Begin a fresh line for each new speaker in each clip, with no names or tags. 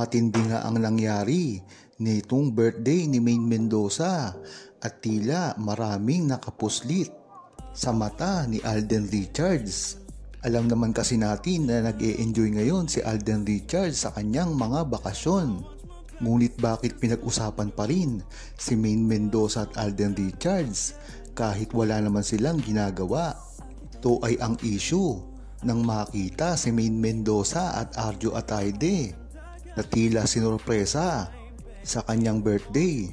Matindi nga ang nangyari nitong birthday ni Maine Mendoza at tila maraming nakapuslit sa mata ni Alden Richards. Alam naman kasi natin na nag-e-enjoy ngayon si Alden Richards sa kanyang mga bakasyon. Ngunit bakit pinag-usapan pa rin si Maine Mendoza at Alden Richards kahit wala naman silang ginagawa? Ito ay ang issue nang makita si Maine Mendoza at Arjo Atayde na tila sinurpresa sa kanyang birthday.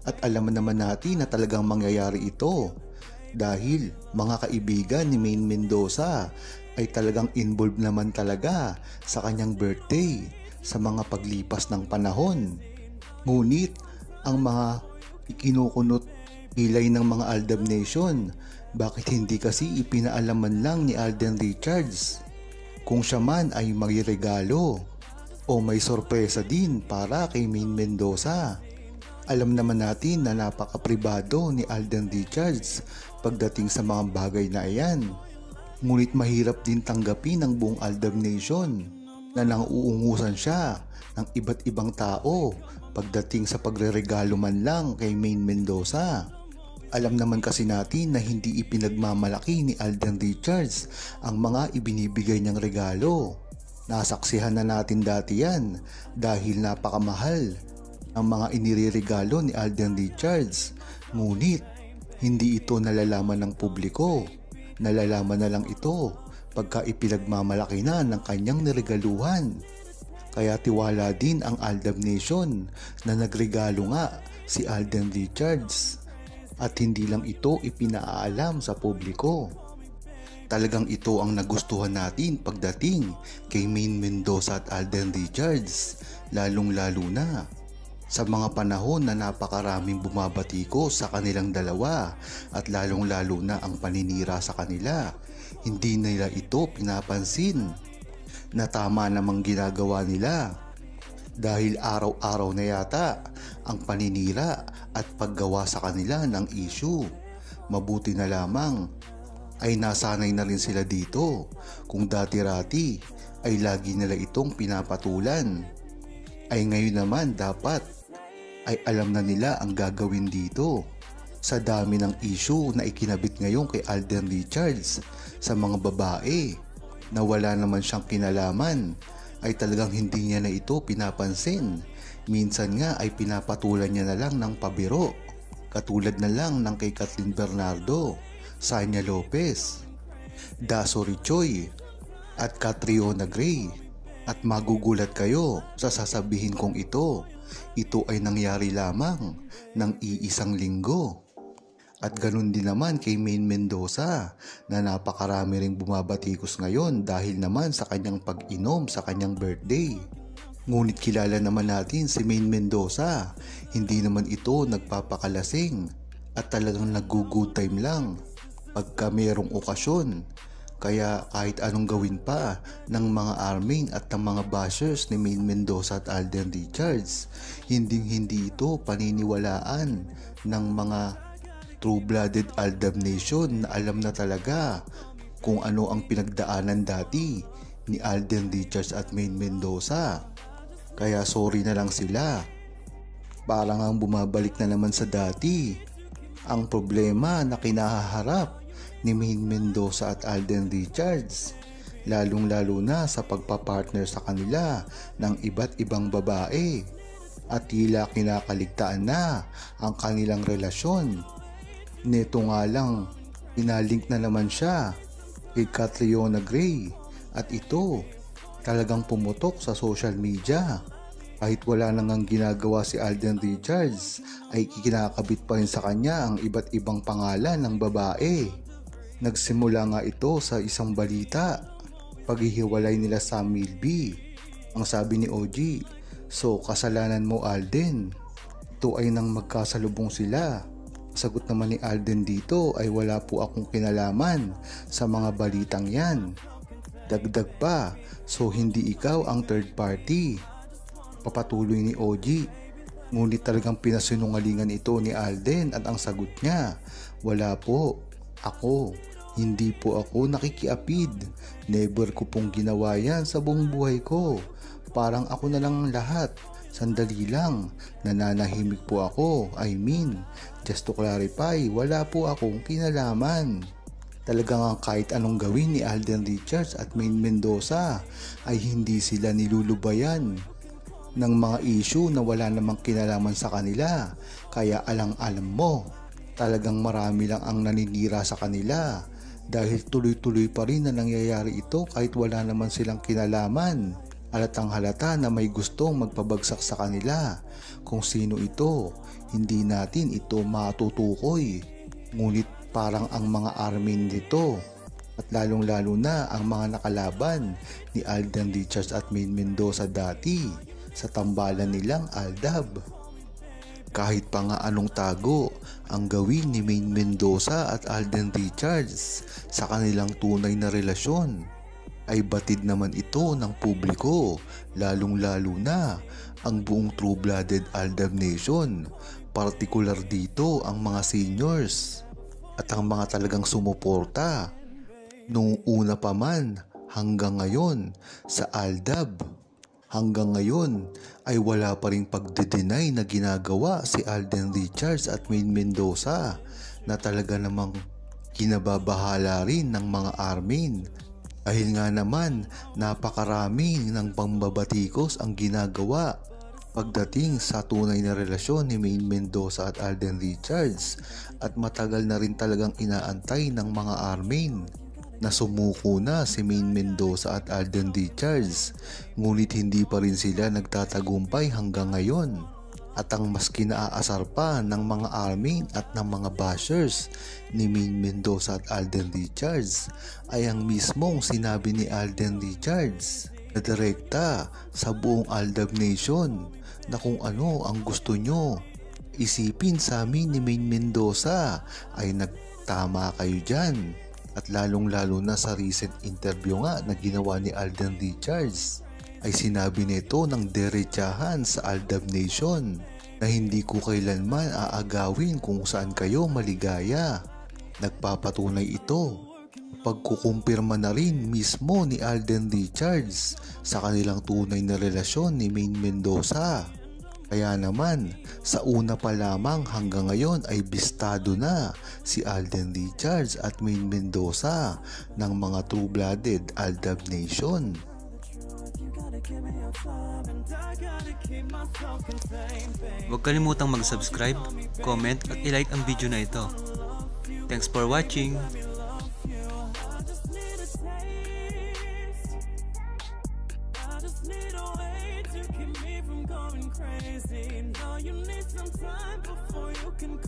At alam naman natin na talagang mangyayari ito dahil mga kaibigan ni Maine Mendoza ay talagang involved naman talaga sa kanyang birthday sa mga paglipas ng panahon. Ngunit ang mga ikinukunot ilay ng mga Aldab Nation, bakit hindi kasi ipinaalaman lang ni Alden Richards kung siya man ay magregalo o may sorpresa din para kay Maine Mendoza? Alam naman natin na napaka-pribado ni Alden Richards pagdating sa mga bagay na iyan. Ngunit mahirap din tanggapin ng buong Aldab Nation na nanguungusan siya ng iba't ibang tao pagdating sa pagreregalo man lang kay Maine Mendoza. Alam naman kasi natin na hindi ipinagmamalaki ni Alden Richards ang mga ibinibigay niyang regalo. Nasaksihan na natin dati yan dahil napakamahal ang mga inireregalo ni Alden Richards. Ngunit hindi ito nalalaman ng publiko. Nalalaman na lang ito pagka ipinagmamalaki na ng kanyang niregaluhan. Kaya tiwala din ang Aldab Nation na nagregalo nga si Alden Richards at hindi lang ito ipinaalam sa publiko. Talagang ito ang nagustuhan natin pagdating kay Maine Mendoza at Alden Richards, lalong-lalo na sa mga panahon na napakaraming bumabatiko sa kanilang dalawa at lalong-lalo na ang paninira sa kanila. Hindi nila ito pinapansin na tama namang ginagawa nila dahil araw-araw na yata ang paninira at paggawa sa kanila ng issue. Mabuti na lamang ay nasanay na rin sila dito kung dati-rati ay lagi nila itong pinapatulan. Ay ngayon naman dapat ay alam na nila ang gagawin dito. Sa dami ng issue na ikinabit ngayon kay Alden Richards sa mga babae na wala naman siyang kinalaman, ay talagang hindi niya na ito pinapansin. Minsan nga ay pinapatulan niya na lang ng pabiro, katulad na lang ng kay Kathleen Bernardo, Sanya Lopez, Daso Richoy at Catriona Gray. At magugulat kayo sa sasabihin kong ito ay nangyari lamang ng iisang linggo. At ganun din naman kay Maine Mendoza na napakarami ring bumabatikos ngayon dahil naman sa kanyang pag-inom sa kanyang birthday. Ngunit kilala naman natin si Maine Mendoza, hindi naman ito nagpapakalasing at talagang nag-good time lang pagka mayroong okasyon. Kaya kahit anong gawin pa ng mga arming at ng mga bashers ni Maine Mendoza at Alden Richards, hindi ito paniniwalaan ng mga true-blooded Aldab Nation na alam na talaga kung ano ang pinagdaanan dati ni Alden Richards at Maine Mendoza. Kaya sorry na lang sila. Parang ang bumabalik na naman sa dati ang problema na kinahaharap ni Maine Mendoza at Alden Richards, lalong-lalo na sa pagpapartner sa kanila ng iba't ibang babae at tila kinakaligtaan na ang kanilang relasyon. Neto nga lang, pinalink na naman siya kay Catriona Gray at ito talagang pumutok sa social media. Kahit wala nang ginagawa si Alden Richards ay kinakabit pa rin sa kanya ang iba't ibang pangalan ng babae. Nagsimula nga ito sa isang balita, paghihiwalay nila Sam Milby. Ang sabi ni OG, "So kasalanan mo Alden." Ito ay nang magkasalubong sila. Sagot naman ni Alden dito ay wala po akong kinalaman sa mga balitang yan. Dagdag pa, so hindi ikaw ang third party. Papatuloy ni OG. Ngunit talagang pinasinungalingan ito ni Alden at ang sagot niya, "Wala po. Ako, hindi po ako nakikiapid. Never ko pong ginawa yan sa buong buhay ko. parang ako na lang ang lahat. Sandali lang, nananahimik po ako. Just to clarify, wala po akong kinalaman. Talagang kahit anong gawin ni Alden Richards at Maine Mendoza ay hindi sila nilulubayan ng mga issue na wala namang kinalaman sa kanila. Kaya alang-alam mo, talagang marami lang ang naninira sa kanila dahil tuloy-tuloy pa rin na nangyayari ito kahit wala naman silang kinalaman. Halatang halata na may gustong magpabagsak sa kanila. Kung sino ito, hindi natin ito matutukoy. Ngunit parang ang mga armin nito at lalong-lalo na ang mga nakalaban ni Alden Richards at Maine Mendoza dati sa tambalan nilang Aldab. Kahit pa nga anong tago ang gawin ni Maine Mendoza at Alden Richards sa kanilang tunay na relasyon, ay batid naman ito ng publiko, lalong-lalo na ang buong True-Blooded Aldab Nation, partikular dito ang mga seniors at ang mga talagang sumuporta nung una pa man hanggang ngayon sa Aldab. Hanggang ngayon ay wala pa ring pagde-deny na ginagawa si Alden Richards at Maine Mendoza na talaga namang kinababahala rin ng mga armin. Dahil nga naman napakarami ng pambabatikos ang ginagawa pagdating sa tunay na relasyon ni Maine Mendoza at Alden Richards, at matagal na rin talagang inaantay ng mga armin na sumuko na si Maine Mendoza at Alden Richards, ngunit hindi pa rin sila nagtatagumpay hanggang ngayon. At ang mas kinaaasar pa ng mga armin at ng mga bashers ni Maine Mendoza at Alden Richards ay ang mismong sinabi ni Alden Richards na direkta sa buong Aldab Nation na kung ano ang gusto nyo isipin sa amin ni Maine Mendoza ay nagtama kayo dyan. At lalong-lalo na sa recent interview nga na ginawa ni Alden Richards ay sinabi nito ng derechahan sa Aldab Nation na hindi ko kailanman aagawin kung saan kayo maligaya. Nagpapatunay ito pagkukumpirma na rin mismo ni Alden Richards sa kanilang tunay na relasyon ni Maine Mendoza. Kaya naman sa una pa lamang hanggang ngayon ay bistado na si Alden Richards at Maine Mendoza ng mga True-Blooded Aldab Nation.
Huwag kalimutang mag-subscribe, comment at i-like ang video na ito. Thanks for watching! Crazy. Now you need some time before you can